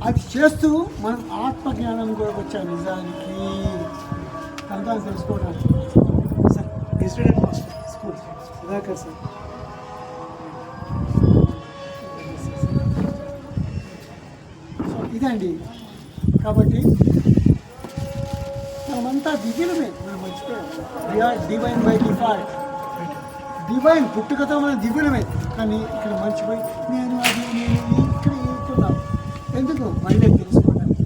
అది చేస్తూ మనం ఆత్మజ్ఞానం కూడా వచ్చాం. నిజానికి అంతా తెలుసుకోవడానికి sir. Student school Sudhakar sir. So ఇదండి. కాబట్టి మనమంతా దివ్యులమే, మనం మర్చిపోయాం. We are divine by default. Divine పుట్టుకతో మనం దివ్యులమే. కానీ ఇక్కడ మర్చిపోయి నేను అది నేను ఇక్కడ ఏడుతున్నాను. ఎందుకు? మళ్ళీ తెలుసుకోవడానికి.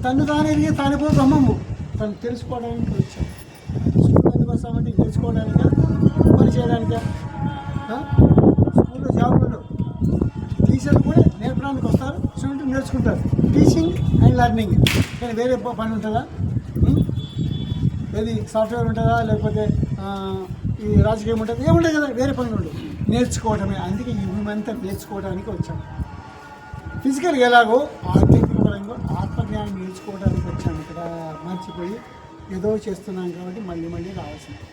తను తానే తానిపో బ్రహ్మము. తను తెలుసుకోవడానికి వచ్చాను. స్కూల్ ఎందుకు వస్తామంటే తెలుసుకోవడానికా, పని చేయడానికా? స్కూల్లో జాబులు ఉండవు, టీచర్లు కూడా నేర్పడానికి వస్తారు, స్టూడెంట్ నేర్చుకుంటారు. టీచింగ్ అండ్ లెర్నింగ్, కానీ వేరే పని ఉంటుందా? ఏది సాఫ్ట్వేర్ ఉంటుందా, లేకపోతే ఈ రాజకీయం ఉంటుంది? ఏముంటుంది కదా, వేరే పనులు ఉండవు, నేర్చుకోవటమే. అందుకే ఈ భూమి అంతా నేర్చుకోవడానికి వచ్చాము. ఫిజికల్గా ఎలాగో ఆధ్యాత్మిక పరంగా ఆత్మజ్ఞానం నేర్చుకోవడానికి వచ్చాము. ఇక్కడ మర్చిపోయి ఏదో చేస్తున్నాం కాబట్టి మళ్ళీ మళ్ళీ రావాల్సింది.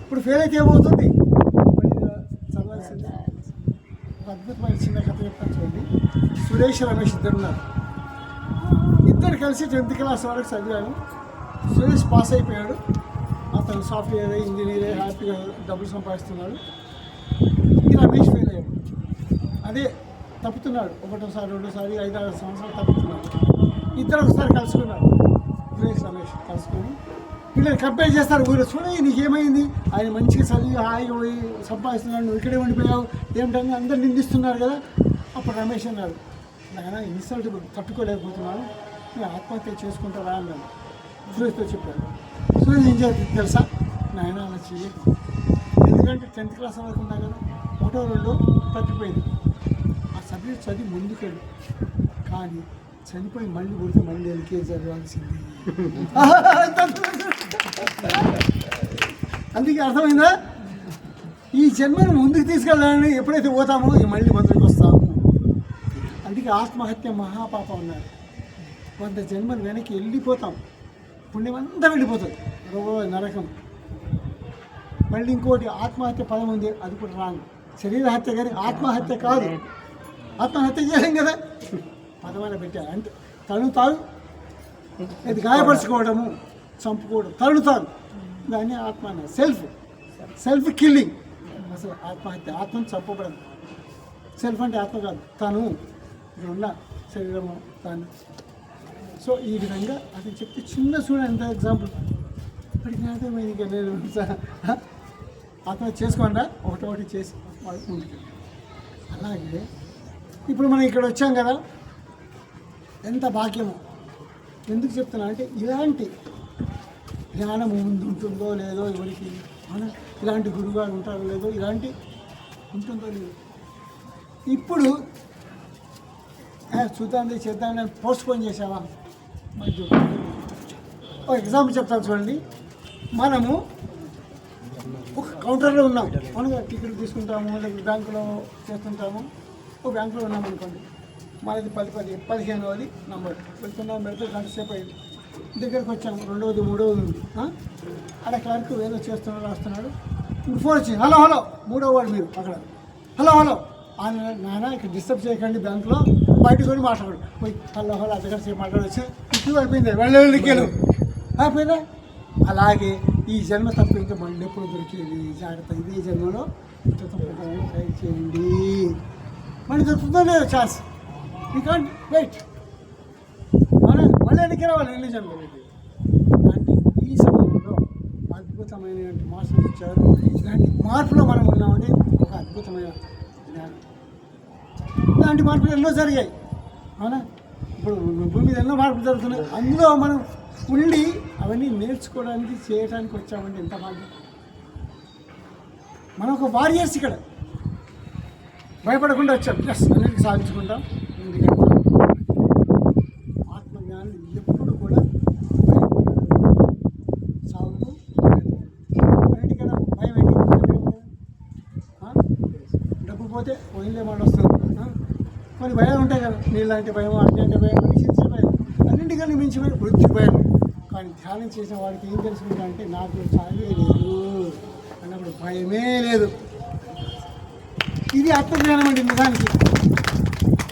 ఇప్పుడు ఫెయిల్ అయితే ఏమవుతుంది? మళ్ళీ చదవాల్సిందే. ఒక అద్భుతమైన చిన్న కథ చెప్తాను చూడండి. సురేష్, రమేష్ ఇద్దరు ఉన్నారు. ఇద్దరు కలిసి 10th క్లాస్ వరకు చదివాను. సురేష్ పాస్ అయిపోయాడు, అతను సాఫ్ట్వేర్ ఇంజనీర్ హ్యాపీగా డబ్బులు సంపాదిస్తున్నాడు. ఈ రమేష్ ఫెయిల్ అయ్యాడు. అదే తప్పుతున్నాడు, ఒకటోసారి రెండోసారి 5-6 సంవత్సరాలు తప్పుతున్నాడు. ఇద్దరు ఒకసారి కలుసుకున్నారు. సురేష్ రమేష్ కలుసుకొని వీళ్ళని కంపేర్ చేస్తారు. ఊరు చూడండి నీకేమైంది, ఆయన మంచిగా చదివి హాయిగా పోయి సంపాదిస్తున్నాడు, నువ్వు ఇక్కడే ఉండిపోయావు ఏమిటని అందరు నిందిస్తున్నారు కదా. అప్పుడు రమేష్ అన్నాడు, నాయన ఇన్సల్ట్ తట్టుకోలేకపోతున్నాను, నేను ఆత్మహత్య చేసుకుంటారా అన్నాడు. సురేష్తో చెప్పాడు. సురేష్ ఏం చేస్తుంది తెలుసా, నాయన అలా చేయలేదు, ఎందుకంటే 10th క్లాస్ వరకు ఉన్నా కదా, 1, 2 తప్పిపోయింది. ఆ సబ్జెక్ట్ చదివి ముందుకెళ్ళు, కానీ చనిపోయి మళ్ళీ కొడితే మళ్ళీ ఎల్కేజీ చదవాల్సింది. అందుకే అర్థమైందా? ఈ జన్మను ముందుకు తీసుకెళ్ళాలని ఎప్పుడైతే పోతామో మళ్ళీ మొదటికి వస్తాము. అందుకే ఆత్మహత్య మహాపాపం ఉన్నారు. 100 జన్మలు వెనక్కి వెళ్ళిపోతాం, పుణ్యం అంతా వెళ్ళిపోతుంది, నరకం. మళ్ళీ ఇంకోటి ఆత్మహత్య పదం ఉంది, అది కూడా రాంగ్. శరీర హత్య కానీ ఆత్మహత్య కాదు. ఆత్మహత్య చేయలేం కదా, పదమైన పెట్టారు. అంటే తను తాను ఇది గాయపరుచుకోవడము, చంపుకోవడం, తను తాను, దాన్ని ఆత్మ అన్నారు. సెల్ఫ్ కిల్లింగ్ అసలు ఆత్మహత్య. ఆత్మను చంపబడదు. సెల్ఫ్ అంటే ఆత్మ కాదు, తను ఉన్న శరీరము తాను. సో ఈ విధంగా అతను చెప్తే చిన్న చూడండి ఎంత ఎగ్జాంపుల్. ఇప్పటికి అర్థమైంది ఇక నేను ఆత్మహత్య చేసుకోండా ఒకటి చేసి వాళ్ళు ముందుకు. అలాగే ఇప్పుడు మనం ఇక్కడ వచ్చాం కదా, ఎంత భాగ్యమో. ఎందుకు చెప్తున్నా అంటే ఇలాంటి జ్ఞానం ముందు ఉంటుందో లేదో ఎవరికి, ఇలాంటి గురువుగారు ఉంటారో లేదో, ఇలాంటి ఉంటుందో లేదో. ఇప్పుడు చూద్దాం చేద్దాం పోస్ట్పోన్ చేసావా? ఒక ఎగ్జాంపుల్ చెప్తాను చూడండి. మనము ఒక కౌంటర్లో ఉన్నాం, మనకు టికెట్ తీసుకుంటాము, లేకపోతే బ్యాంకులో చేస్తుంటాము. ఒక బ్యాంకులో ఉన్నాం అనుకోండి, మనది 15వ నంబర్ వెళ్తున్నాం, పెడితే గంట సేపు అయింది, దగ్గరికి వచ్చాము, 2వ 3వ ఉంది. అక్కడ క్లర్క్ ఏదో చేస్తున్నాడు, రాస్తున్నాడు. ఇప్పుడు ఫోన్ వచ్చింది, హలో 3వ వాడు మీరు అక్కడ, హలో నాన్న ఇక్కడ డిస్టర్బ్ చేయకండి, బ్యాంకులో బయటకు కొని మాట్లాడు. పోయి హలో అర్ధగంట సేపు మాట్లాడొచ్చి ఇట్లు అయిపోయింది, వెళ్ళికెళ్ళు అయిపోయిందా. అలాగే ఈ జన్మ తప్పితే మళ్ళీ ఎప్పుడు దొరికేది, జాగ్రత్త. ఇదే జన్మలో ట్రై చేయండి, మళ్ళీ దొరుకుతుందో లేదో ఛాన్స్. యూ కాంట్ వెయిట్, మళ్ళీ ఎన్నిక రావాలి ఎన్ని జన్మలు. ఇలాంటి ఈ సమయంలో అద్భుతమైన మార్పులు ఇచ్చారు. ఇలాంటి మార్పులో మనం ఉన్నామని ఒక అద్భుతమైన జ్ఞానం. ఇలాంటి మార్పులు ఎన్నో జరిగాయి, అవునా? ఇప్పుడు భూమి మీద ఎన్నో మార్పులు జరుగుతున్నాయి. అందులో మనం ఉండి అవన్నీ నేర్చుకోవడానికి చేయడానికి వచ్చామంటే ఎంత భాగ్యం. మనం ఒక వారియర్స్ ఇక్కడ భయపడకుండా వచ్చాం, ఎస్ అన్నిటికీ సాధించుకుంటాం. ఎందుకంటే ఆత్మజ్ఞానం ఎప్పుడు కూడా సాగుతూ అన్నిటికన్నా భయం ఏంటి? డబ్బు పోతే పోయిందే మళ్ళీ వస్తుంది. కొన్ని భయాలు ఉంటాయి కదా, నీళ్ళంటే భయం, అగ్ని అంటే భయం, మనిషి భయం, అన్నింటికన్నా మించిపోయి వృత్తి భయం. కానీ ధ్యానం చేసిన వాడికి ఏం తెలుసుకుంటా అంటే నాకు చావే లేదు అన్నప్పుడు భయమే లేదు. ఇది ఆత్మజ్ఞానం అండి నిజానికి.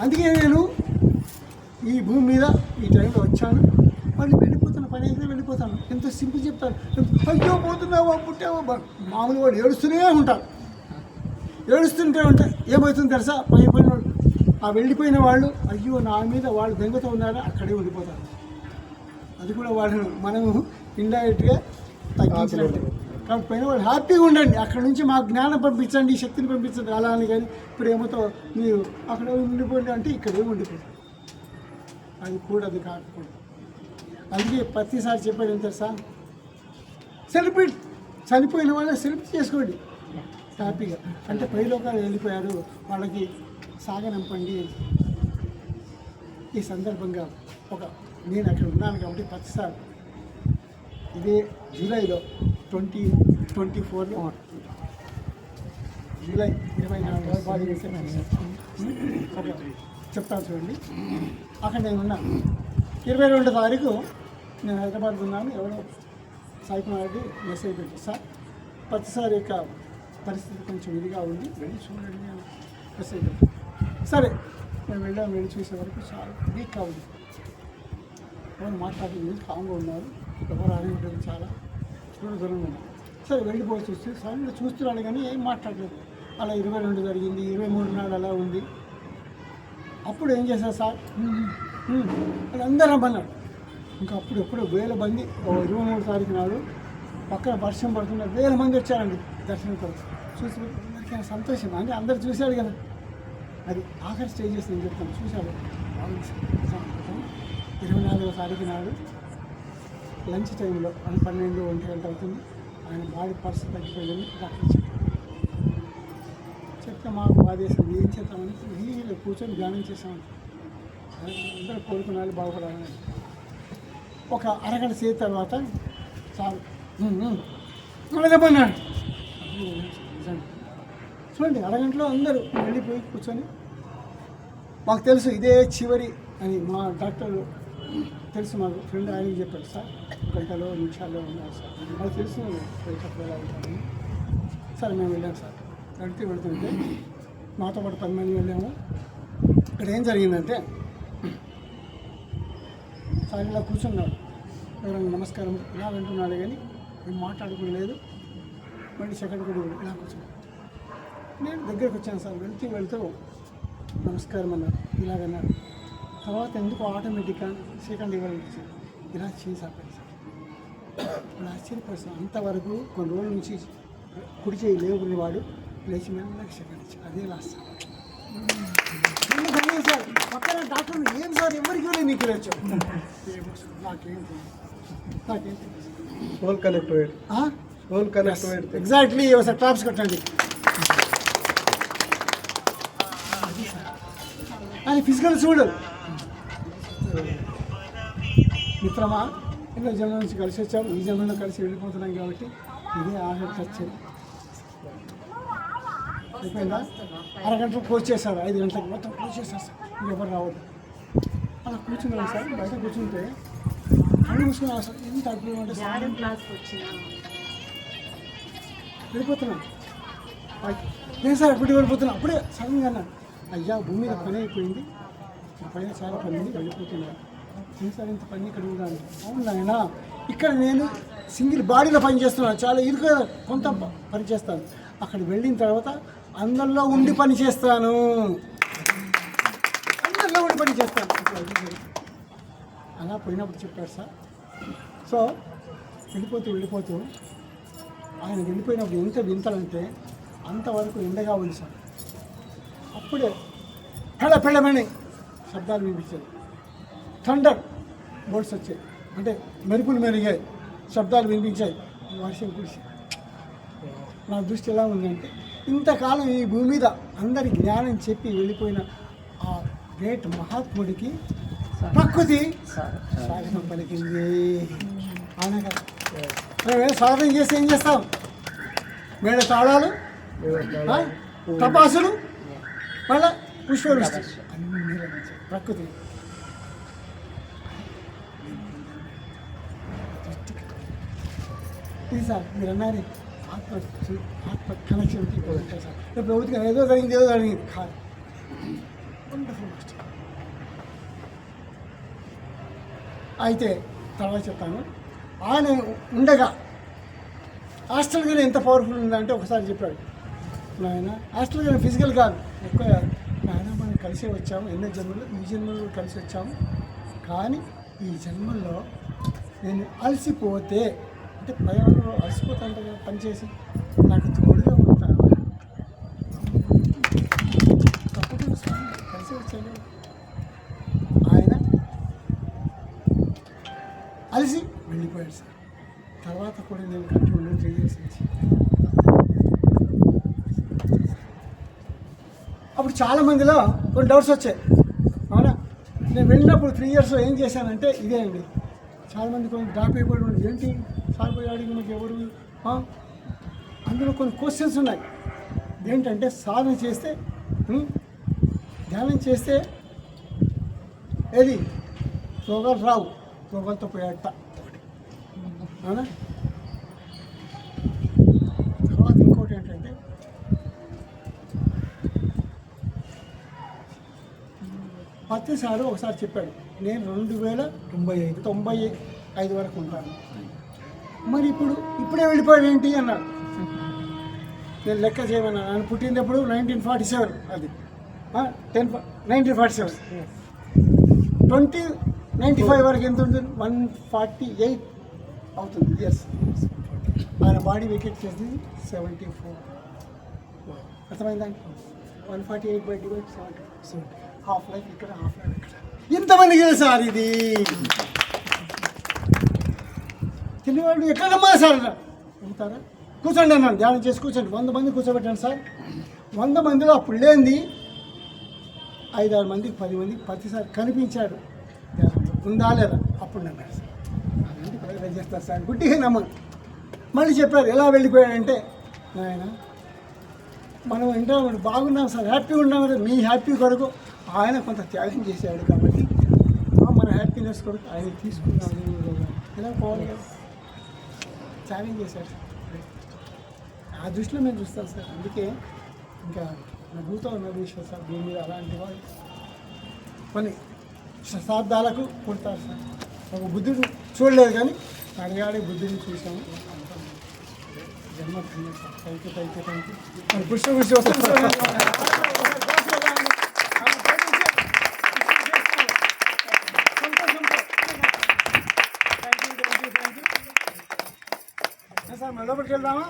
అందుకే నేను ఈ భూమి మీద ఈ టైంలో వచ్చాను, మళ్ళీ వెళ్ళిపోతాను, పని అయితే వెళ్ళిపోతాను. ఎంతో సింపుల్ చెప్తాను, అయ్యో పోతున్నావా పుట్టావా, మామూలు వాడు ఏడుస్తూనే ఉంటారు. ఏడుస్తుంటే ఉంటే ఏమవుతుంది తెలుసా, పైపోయిన వాళ్ళు, ఆ వెళ్ళిపోయిన వాళ్ళు అయ్యో నా మీద వాళ్ళు బెంగతో ఉన్నారో అక్కడే ఉండిపోతారు. అది కూడా వాళ్ళను మనము ఇండైరెక్ట్గా తగ్గించినట్టు. కాబట్టి పైన వాళ్ళు హ్యాపీగా ఉండండి, అక్కడ నుంచి మాకు జ్ఞానం పంపించండి, శక్తిని పంపించండి అలా అని. కానీ ఇప్పుడు ఏమవుతో మీరు అక్కడ ఉండిపోండి అంటే ఇక్కడే ఉండిపోతుంది. అది కూడా అది కాకపోతే అందుకే ప్రతిసారి చెప్పాడు ఏం తెలుసా, సెలబ్రేట్, చనిపోయిన వాళ్ళని సెలబ్రేట్ చేసుకోండి హ్యాపీగా. అంటే పైలోకాలు వెళ్ళిపోయారు, వాళ్ళకి సాగనంపండి. ఈ సందర్భంగా నేను అక్కడ ఉన్నాను కాబట్టి ప్రతిసారి ఇదే జూలైలో 2024లో జూలై 24 చెప్తాను చూడండి. అక్కడ నేను ఉన్నాను. 22వ తారీఖు నేను హైదరాబాద్ ఉన్నాను. ఎవరో సాయికుమార్ రెడ్డి మెసేజ్ పెట్టి, సార్ ప్రతిసారి యొక్క పరిస్థితి కొంచెం ఇదిగా ఉంది, వెళ్ళి చూడండి అని మెసేజ్ పెట్టి, సరే మేము వెళ్ళి చూసే వరకు చాలా వీక్గా ఉంది. ఎవరు మాట్లాడుతుంది కామ్గా ఉన్నారు, ఎవరు అనేది చాలా దూరంగా ఉన్నారు. సరే వెళ్ళిపోయి చూస్తే సార్ చూస్తున్నాడు కానీ ఏం మాట్లాడలేదు. అలా 22 జరిగింది, 23 నాడు అలా ఉంది. అప్పుడు ఏం చేశారు సార్, అది అందరూ రమ్మన్నాడు. ఇంకా అప్పుడు వేల మంది 23 తారీఖు నాడు పక్కన వర్షం పడుతున్న వేల మంది వచ్చారండి దర్శనం కోసం. చూసి అందరికీ సంతోషం అని అందరు చూశాడు కదా. అది ఆఖరి స్టేజెస్ నేను చెప్తాను, చూశాడు. 24వ తారీఖు నాడు లంచ్ టైంలో 12-1 గంట అవుతుంది. ఆయన బాడీ పరిస్థితి తగ్గిపోయిందని డాక్టర్ చెప్తే మాకు బాధేసింది. ఏం చేద్దామని వీళ్ళు కూర్చొని ధ్యానం చేసామని అందరూ కోరుకున్నాళ్ళు బాగుపడాలని. ఒక అరగంట సేపు తర్వాత చాలు మళ్ళీ చూడండి, అరగంటలో అందరూ వెళ్ళిపోయి కూర్చొని, మాకు తెలుసు ఇదే చివరి అని మా డాక్టర్ తెలుసు, మాకు ఫ్రెండ్ ఆయనకి చెప్పాడు, సార్ గంటలో నిమిషాల్లో ఉన్నారు సార్, మాకు తెలుసు ఎలా ఉంటామని. సరే మేము వెళ్ళాము సార్. వెళ్తుంటే మాతో పాటు 10 మంది వెళ్ళాము. ఇక్కడ ఏం జరిగిందంటే సార్ ఇలా కూర్చున్నాడు, ఎవరైనా నమస్కారం ఇలా వింటున్నాడు కానీ మేము మాట్లాడుకోలేదు. మళ్ళీ సెకండ్ కూడా ఇలా కూర్చున్నాడు. నేను దగ్గరికి వచ్చాను సార్. వెళ్తూ నమస్కారం అన్నారు, ఇలాగన్నారు. తర్వాత ఎందుకు ఆటోమేటిక్గా సెకండ్ ఇవ్వాలి ఇలా చేసాను సార్. ఇలా ఆశ్చర్యపరిస్తాను. అంతవరకు కొన్ని రోజుల నుంచి కుడి చేయి లేవుకునేవాడు లేచి మెల్లగా సెకండ్ ఇచ్చి అదే లాస్ట్ సార్. పక్కన డాక్టర్ ఏం సార్ ఎవరికి వెళ్ళి నీకు లేచు నాకేం హోల్ కనెక్టెడ్ ఎగ్జాక్ట్లీ ఒకసారి ట్రాప్స్ కట్టండి. అది ఫిజికల్ చూడు మిత్రమా, ఎన్నో జన్మ నుంచి కలిసి వచ్చాము, ఈ జన్మలో కలిసి వెళ్ళిపోతున్నాం కాబట్టి ఇదే ఆఖరి టచ్ అయిపోయిందా. అరగంటలో క్లోజ్ చేశారు, 5 గంటలకు మొత్తం క్లోజ్ చేశారు సార్. ఎవరు రావద్దు అలా కూర్చున్నాను సార్. బయట కూర్చుంటే కళ్ళు మూసుకున్నాను సార్. ఎంత అద్భుతం అంటే వెళ్ళిపోతున్నాను. నేను సార్ ఎప్పుడు వెళ్ళిపోతున్నా. అప్పుడే సడన్గా అన్నాను, అయ్యా భూమి మీద పని అయిపోయింది, నా పైన చాలా పని ఉంది, వెళ్ళిపోతున్నాను. ఏం సార్ ఇంత పని ఇక్కడ ఉందా అంటే, అవును నాయన ఇక్కడ నేను సింగిల్ బాడీలో పని చేస్తున్నాను, చాలా ఇరుకు కొంత పని చేస్తాను. అక్కడ వెళ్ళిన తర్వాత అందరిలో ఉండి పని చేస్తాను, అందరిలో ఉండి పని చేస్తాను. అలా పోయినప్పుడు చెప్పారు సార్. సో వెళ్ళిపోతూ ఆయన వెళ్ళిపోయినప్పుడు ఎంత వింతలంటే అంతవరకు ఎండగా ఉంది సార్. అప్పుడే పెళ్ళమని శబ్దాలు వినిపించాయి, థండర్ బోల్ట్స్ వచ్చాయి, అంటే మెరుపులు మెరిగాయి, శబ్దాలు వినిపించాయి, వర్షం కురిసి. నా దృష్టి ఎలా ఉందంటే ఇంతకాలం ఈ భూమి మీద అందరి జ్ఞానం చెప్పి వెళ్ళిపోయిన ఆ గ్రేట్ మహాత్ముడికి ప్రకృతి స్వాగతం పలికింది. అవునా కదా, మేము స్వాగతం చేసి ఏం చేస్తాం, మేడ తాళాలు, తపాసులు, మళ్ళా పుష్పవృష్టి అన్ని నిర్వహించారు ప్రకృతి. ఇది సార్ మీరు అన్నారు ఆత్మ కనెక్షన్ సార్. ప్రభుత్వం ఏదో జరిగింది కాదు. Wonderful master. అయితే తర్వాత చెప్తాను. ఆయన ఉండగా హాస్టల్ కానీ ఎంత పవర్ఫుల్ ఉందంటే ఒకసారి చెప్పాడు, నాయన హాస్టల్ కానీ ఫిజికల్ కాదు ఎక్కువ, నాయన మనం కలిసి వచ్చాము, ఎన్నో జన్మలు ఈ జన్మలో కలిసి వచ్చాము, కానీ ఈ జన్మల్లో నేను అలసిపోతే అంటే ప్రయాణంలో అలసిపోతాను కదా పనిచేసి, నాకు తోడుగా ఉంటాను, తప్పకుండా కలిసి వచ్చాను. ఆయన కూడా నేను కంటిన్యూ 3 years నుంచి. అప్పుడు చాలా మందిలో కొన్ని డౌట్స్ వచ్చాయి, అవునా? నేను వెళ్ళినప్పుడు 3 years ఏం చేశానంటే ఇదే అండి. చాలామంది కొన్ని డ్రాప్ అయిపోయి ఏంటి సార్ పోయి అడిగి మీకు ఎవరు, అందులో కొన్ని క్వశ్చన్స్ ఉన్నాయి. ఏంటంటే సాధన చేస్తే ధ్యానం చేస్తే ఏది రోగాలు రావు, రోగాలతో పోయాట, అవునా? తర్వాత ఇంకోటి ఏంటంటే పత్తిసారు ఒకసారి చెప్పాడు, నేను 2095 వరకు ఉంటాను. మరి ఇప్పుడే వెళ్ళిపోయాడు ఏంటి అన్నాడు. నేను లెక్క చేయమన్నా, ఆయన పుట్టినప్పుడు 1947, అది 1947, 2095 వరకు ఎంత ఉంటుంది? 148 అవుతుంది ఇయర్స్. ఆయన బాడీ వికెట్ చేసింది 74. అర్థమైందండి? 148/70, హాఫ్ లైఫ్ ఇక్కడ, హాఫ్ లైఫ్ ఇక్కడ. ఇంతమందికి సార్ ఇది తెలియవాళ్ళు ఎక్కడమ్మా సార్ ఉంటారా? కూర్చోండి అన్నాను, ధ్యానం చేసి కూర్చోండి. 100 మంది కూర్చోబెట్టాను సార్. 100 మందిలో అప్పుడు లేనిది 5-6 మందికి 10 మందికి ప్రతిసారి కనిపించాడు. ఉందా లేదా అప్పుడు నమ్మాడు సార్. అలాంటి ప్రయోజనం చేస్తారు సార్, గుడ్డిగా నమ్మను. మళ్ళీ చెప్పారు ఎలా వెళ్ళిపోయాడంటే, నాయన మనం ఇంట్లో బాగున్నాం సార్, హ్యాపీగా ఉన్నాం కదా, మీ హ్యాపీ కొరకు ఆయన కొంత త్యాగం చేశాడు కాబట్టి మన హ్యాపీనెస్ కొరకు ఆయన తీసుకున్నాం. ఎలా పోవాలి కదా, త్యాగం చేశాడు. ఆ దృష్టిలో మేము చూస్తాం సార్. అందుకే ఇంకా నవ్వుతో నవ్వేశ్వర సార్ భూమి మీద అలాంటి వాళ్ళు కొన్ని శతాబ్దాలకు పుడతారు సార్. ఒక బుద్ధుడు చూడలేదు కానీ అడిగాడి బుద్ధిని చూసాము. జన్మ థ్యాంక్ యూ. మన కృష్ణ వస్తుంది సార్. లోపలికి వెళ్దామా?